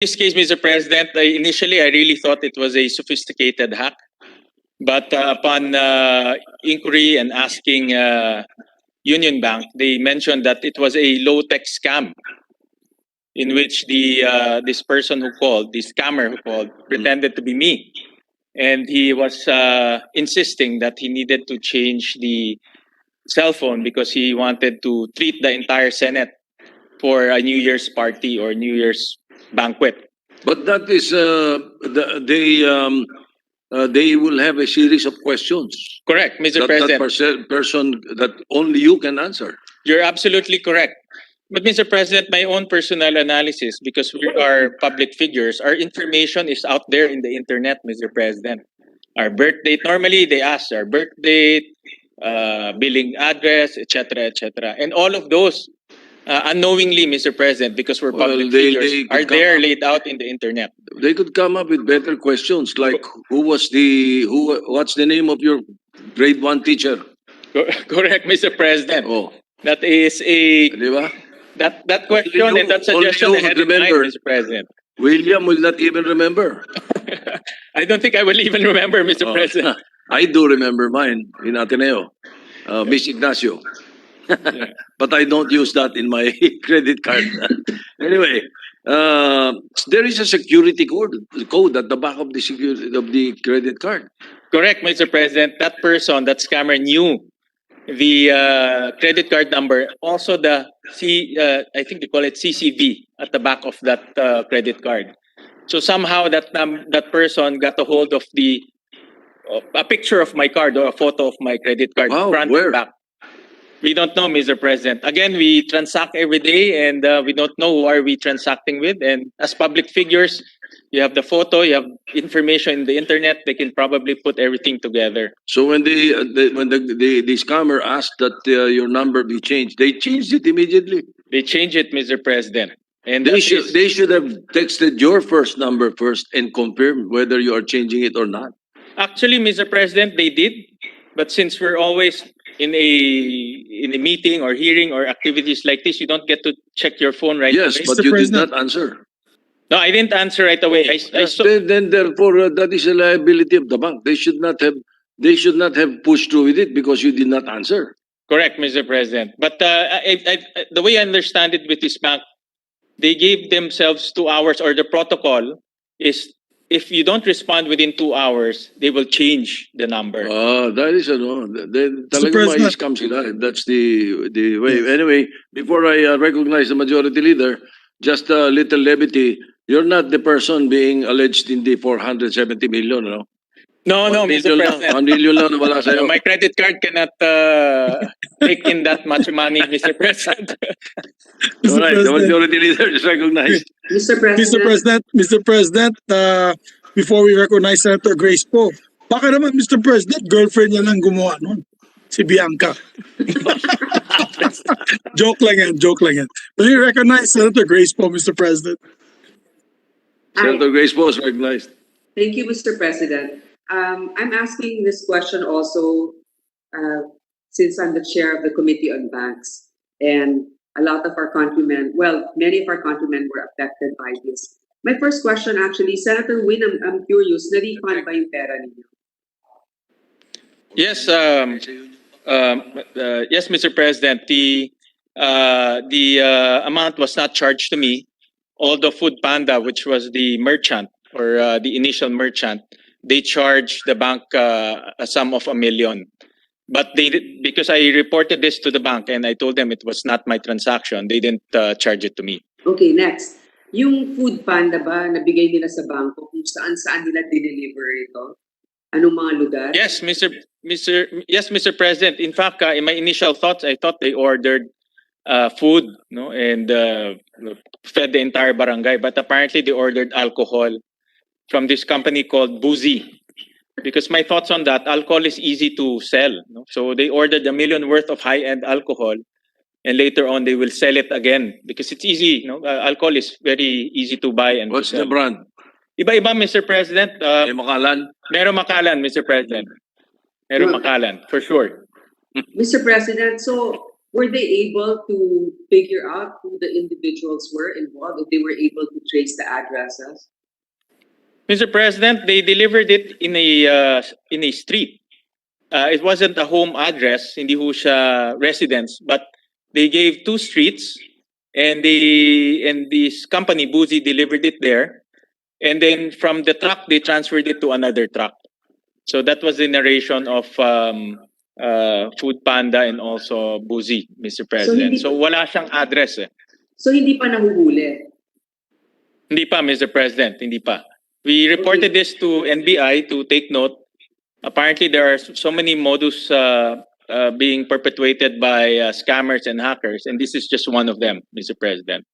this case, Mr. President, initially I really thought it was a sophisticated hack. But upon inquiry and asking Union Bank, they mentioned that it was a low-tech scam in which this person who called, this scammer who called, pretended to be me. And he was insisting that he needed to change the cell phone because he wanted to treat the entire Senate for a New Year's party or New Year's banquet. But that is, they will have a series of questions Correct, Mr. that President. person that only you can answer. You're absolutely correct. But Mr. President, my own personal analysis, because we are public figures, our information is out there in the internet, Mr. President. Our birth date, normally they ask our birth date, billing address, etc., etc. And all of those, unknowingly, Mr. President, because we're Well, public they figures, could are come there up- laid out in the internet. They could come up with better questions like what's the name of your grade 1 teacher? Correct, Mr. President. Oh, That is a di ba? that question Only you- and that only suggestion you ahead would of time, remember. Mr. President. William will not even remember. I don't think I will even remember, Mr. Oh. President. I do remember mine in Ateneo, Miss Ignacio. Yeah. But I don't use that in my credit card. Anyway, there is a security code at the back of the credit card. Correct, Mr. President. That person, that scammer, knew the credit card number, also the I think they call it CCV at the back of that credit card. So somehow that person got a hold of a picture of my card or a photo of my credit card, Wow, front where? and back. We don't know, Mr. President. Again, we transact every day, and we don't know who are we transacting with. And as public figures, you have the photo, you have information in the internet. They can probably put everything together. So when the scammer asked that your number be changed, they changed it immediately. They change it, Mr. President. And They that should is- they should have texted your first number first and confirmed whether you are changing it or not. Actually, Mr. President, they did. But since we're always in a meeting or hearing or activities like this, you don't get to check your phone right Yes, away. but Mr. you President. did not answer. No, I didn't answer right away. I saw, Then therefore that is a liability of the bank. They should not have pushed through with it because you did not answer. correct, Mr. President. But the way I understand it with this bank, they gave themselves 2 hours, or the protocol is if you don't respond within 2 hours, they will change the number. That is then talagang President. ma-scam sila. That's the way. Anyway, before I recognize the majority leader, just a little levity. You're not the person being alleged in the 470 million, no? No, 1 Mr. million lang, President. 1 million lang na wala sa'yo. My credit card cannot take in that much money, Mr. President. All right, the President. majority leader is recognized. Mr. President. Mr. President, before we recognize Senator Grace Poe, baka naman Mr. President, girlfriend niya lang gumawa nun. Si Bianca. Joke lang yan. Will you recognize Senator Grace Poe, Mr. President? Senator Grace Poe is recognized. Thank you, Mr. President. I'm asking this question also since I'm the chair of the Committee on Banks, and a lot of our countrymen, well, many of our countrymen were affected by this. My first question actually, Senator Win, I'm curious, na-refund ba yung pera ninyo? Yes, yes, Mr. President. The amount was not charged to me. Although Food Panda, which was the merchant or the initial merchant, they charged the bank a sum of $1 million. But because I reported this to the bank and I told them it was not my transaction, they didn't charge it to me. Okay, next. Yung Food Panda ba, nabigay nila sa bangko kung saan nila dineliver ito? Anong mga lugar? Yes, Mr. President. In fact, in my initial thoughts, I thought they ordered food, no, and fed the entire barangay. But apparently, they ordered alcohol from this company called Boozy. Because my thoughts on that, alcohol is easy to sell. No? So they ordered $1 million worth of high-end alcohol, and later on they will sell it again because it's easy. You know, alcohol is very easy to buy and What's to the sell. brand? Iba-iba, Mr. President. Eh, Makalan? Meron Makalan, Mr. President. Meron Well- Makalan, for sure. Mr. President, so were they able to figure out who the individuals were involved, if they were able to trace the addresses? Mr. President, they delivered it in a street. It wasn't a home address, hindi ho siya residence, but they gave two streets, and this company Boozy delivered it there, and then from the truck they transferred it to another truck. So that was the narration of Food Panda and also Boozy, Mr. President. hindi- So wala siyang address eh. So hindi pa nahuhuli. Hindi pa, Mr. President, hindi pa. We reported this to NBI to take note. Apparently, there are so many modus being perpetuated by scammers and hackers, and this is just one of them, Mr. President.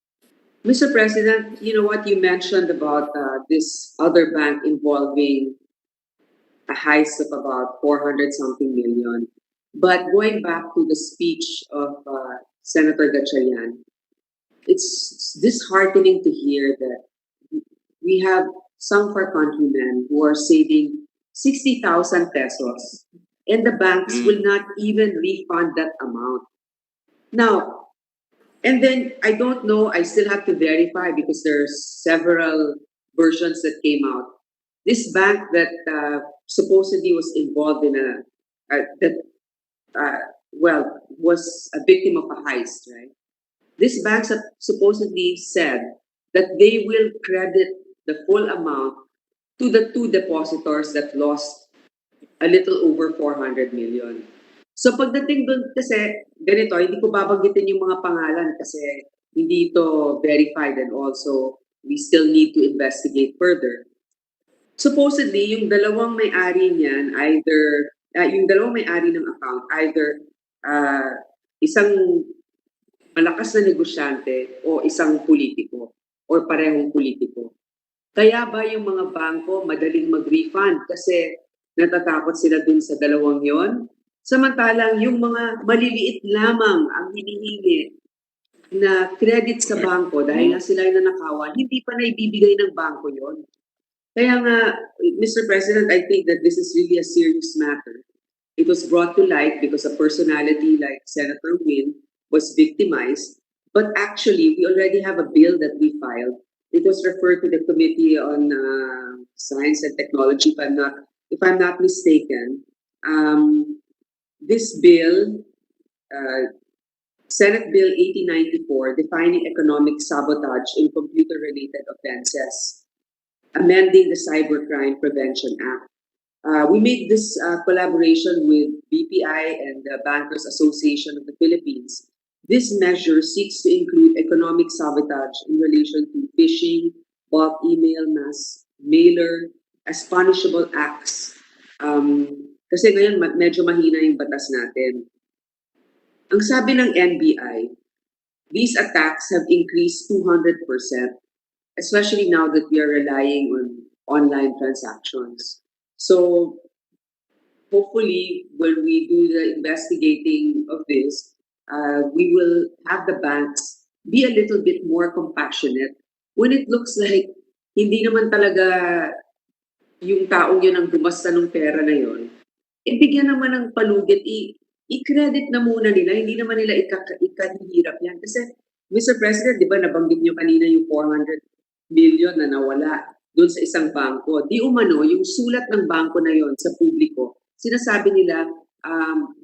Mr. President, you know what you mentioned about this other bank involving a heist of about 400 something million. But going back to the speech of Senator Gatchalian, it's disheartening to hear that we have some of our countrymen who are saving 60,000 pesos and the banks will not even refund that amount. Now, and then I don't know, I still have to verify because there's several versions that came out. This bank that supposedly was involved in was a victim of a heist, right? This bank supposedly said that they will credit the full amount to the two depositors that lost a little over 400 million. So pagdating doon kasi, ganito, hindi ko babanggitin yung mga pangalan kasi hindi ito verified and also we still need to investigate further. Supposedly, yung dalawang may-ari niyan, yung dalawang may-ari ng account, either isang malakas na negosyante o isang politiko or parehong politiko. Kaya ba yung mga bangko madaling mag-refund kasi natatakot sila dun sa dalawang yon? Samantalang yung mga maliliit lamang ang hinihingi na credit sa bangko dahil nga sila yung nanakawan, hindi pa naibibigay ng bangko yon. Kaya nga, Mr. President, I think that this is really a serious matter. It was brought to light because a personality like Senator Win was victimized, but actually, we already have a bill that we filed. It was referred to the Committee on Science and Technology, if I'm not mistaken. This bill, Senate Bill 1894, defining economic sabotage in computer-related offenses, amending the Cybercrime Prevention Act. We made this collaboration with BPI and the Bankers Association of the Philippines. This measure seeks to include economic sabotage in relation to phishing, bulk email, mass mailer, as punishable acts. Kasi ngayon medyo mahina yung batas natin. Ang sabi ng NBI, these attacks have increased 200%, especially now that we are relying on online transactions. So hopefully when we do the investigating of this, we will have the banks be a little bit more compassionate when it looks like hindi naman talaga yung taong yun ang gumasta ng pera na yun. Ibigyan naman ng palugit, i-credit na muna nila, hindi naman nila ikahihirap yan. Kasi, Mr. President, di ba nabanggit nyo kanina yung 400 million na nawala doon sa isang bangko. Di umano, yung sulat ng bangko na yon sa publiko, sinasabi nila,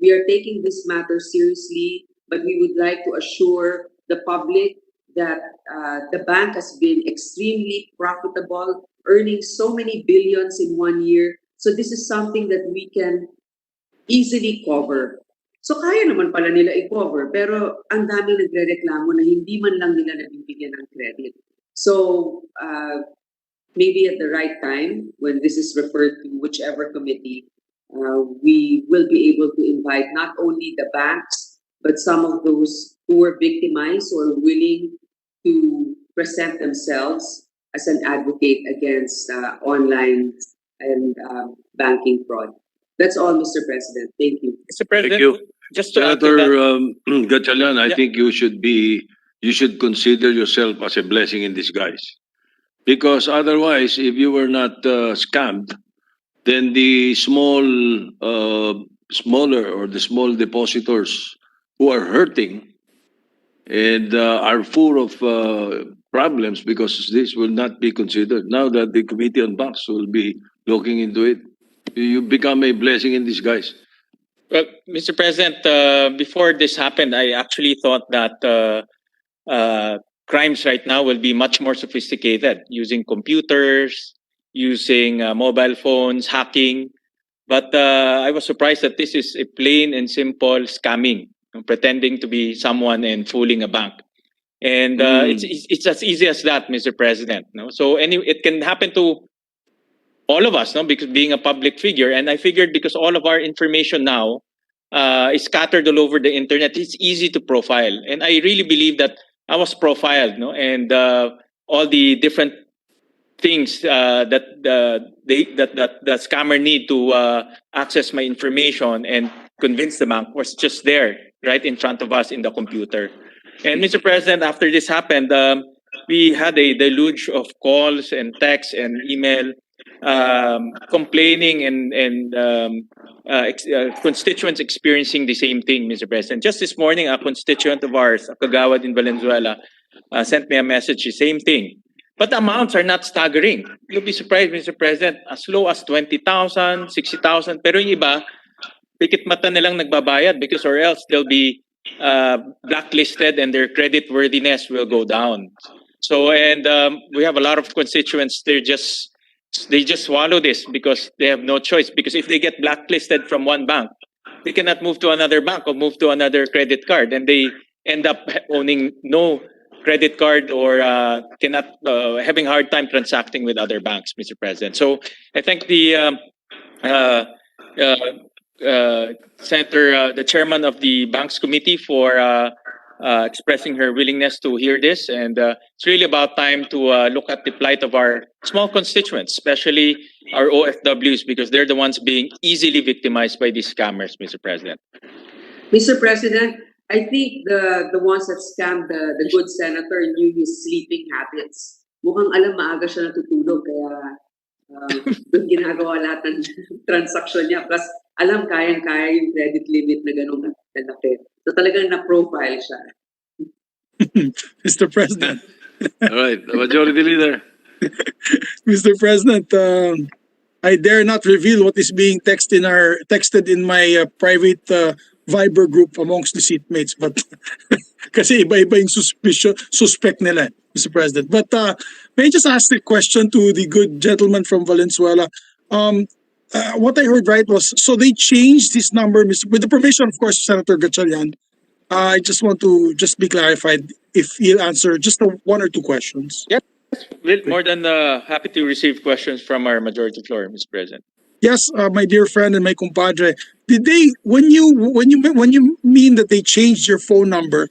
we are taking this matter seriously, but we would like to assure the public that the bank has been extremely profitable, earning so many billions in 1 year. So this is something that we can easily cover. So kaya naman pala nila i-cover, pero ang daming nagre-reklamo na hindi man lang nila nabibigyan ng credit. So maybe at the right time, when this is referred to whichever committee, we will be able to invite not only the banks, but some of those who were victimized or willing to present themselves as an advocate against online and banking fraud. That's all, Mr. President. Thank you. Mr. President, Thank you. just to add to Senator that, Gatchalian, I Yeah. think you should consider yourself as a blessing in disguise. Because otherwise, if you were not scammed, then the small depositors who are hurting and are full of problems because this will not be considered. Now that the Committee on Banks will be looking into it, you become a blessing in disguise. Well, Mr. President, before this happened, I actually thought that crimes right now will be much more sophisticated, using computers, using mobile phones, hacking. But I was surprised that this is a plain and simple scamming, pretending to be someone and fooling a bank. And it's as easy as that, Mr. President. No, so it can happen to all of us, no, because being a public figure. And I figured because all of our information now is scattered all over the internet, it's easy to profile. And I really believe that I was profiled, no, and all the different things that the scammer need to access my information and convince the bank was just there, right in front of us in the computer. And Mr. President, after this happened, we had a deluge of calls and texts and email complaining and constituents experiencing the same thing, Mr. President. Just this morning, a constituent of ours, a Kagawad in Valenzuela, sent me a message, the same thing. But the amounts are not staggering. You'll be surprised, Mr. President, as low as 20,000, 60,000. Pero yung iba, pikit mata nilang nagbabayad because or else they'll be blacklisted and their credit worthiness will go down. So, and we have a lot of constituents, they just swallow this because they have no choice. Because if they get blacklisted from one bank, they cannot move to another bank or move to another credit card, and they end up owning no credit card or cannot having a hard time transacting with other banks, Mr. President. So I thank the Senator, the chairman of the Banks Committee, for expressing her willingness to hear this. And it's really about time to look at the plight of our small constituents, especially our OFWs, because they're the ones being easily victimized by these scammers, Mr. President. Mr. President, I think the ones that scammed the good senator knew his sleeping habits. Mukhang alam maaga siya natutulog, kaya doon ginagawa lahat ng transaction niya. Plus, alam kayang-kaya yung credit limit na ganun kalaki. So talagang na-profile siya. Mr. President. All right, the Majority Leader. Mr. President, I dare not reveal what is being texted in my private Viber group amongst the seatmates, but kasi iba-iba yung suspect nila, Mr. President. But may I just ask the question to the good gentleman from Valenzuela? What I heard right was, so they changed this number, with the permission, of course, Senator Gatchalian. I just want to be clarified if he'll answer just one or two questions. Yes, more than happy to receive questions from our majority floor, Mr. President. Yes, my dear friend and my compadre, did they, when you mean that they changed your phone number,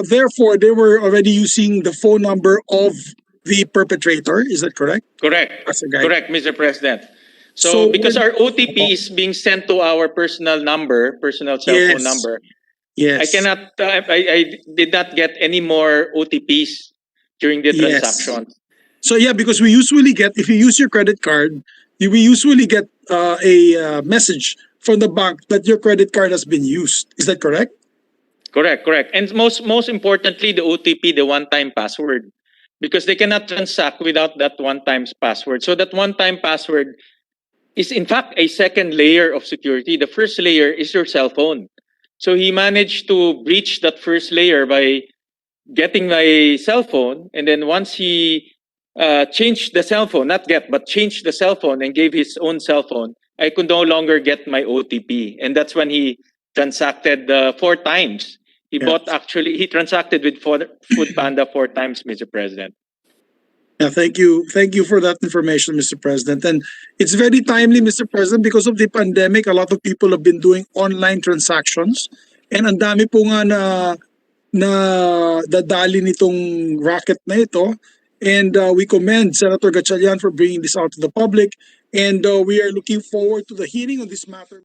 therefore they were already using the phone number of the perpetrator, is that correct? Correct. Correct, Mr. President. So because our OTP is being sent to our personal cell phone number, yes, I cannot, I did not get any more OTPs during the transaction. So yeah, because we usually get, if you use your credit card, we usually get a message from the bank that your credit card has been used. Is that correct? Correct. And most importantly, the OTP, the one-time password, because they cannot transact without that one-time password. So that one-time password is in fact a second layer of security. The first layer is your cell phone. So he managed to breach that first layer by getting my cell phone, and then once he changed the cell phone, changed the cell phone and gave his own cell phone, I could no longer get my OTP. And that's when he transacted 4 times. He transacted with Food Panda 4 times, Mr. President. Yeah, thank you for that information, Mr. President. And it's very timely, Mr. President, because of the pandemic, a lot of people have been doing online transactions. And ang dami po nga na dadali nitong racket na ito. And we commend Senator Gatchalian for bringing this out to the public. And we are looking forward to the hearing on this matter.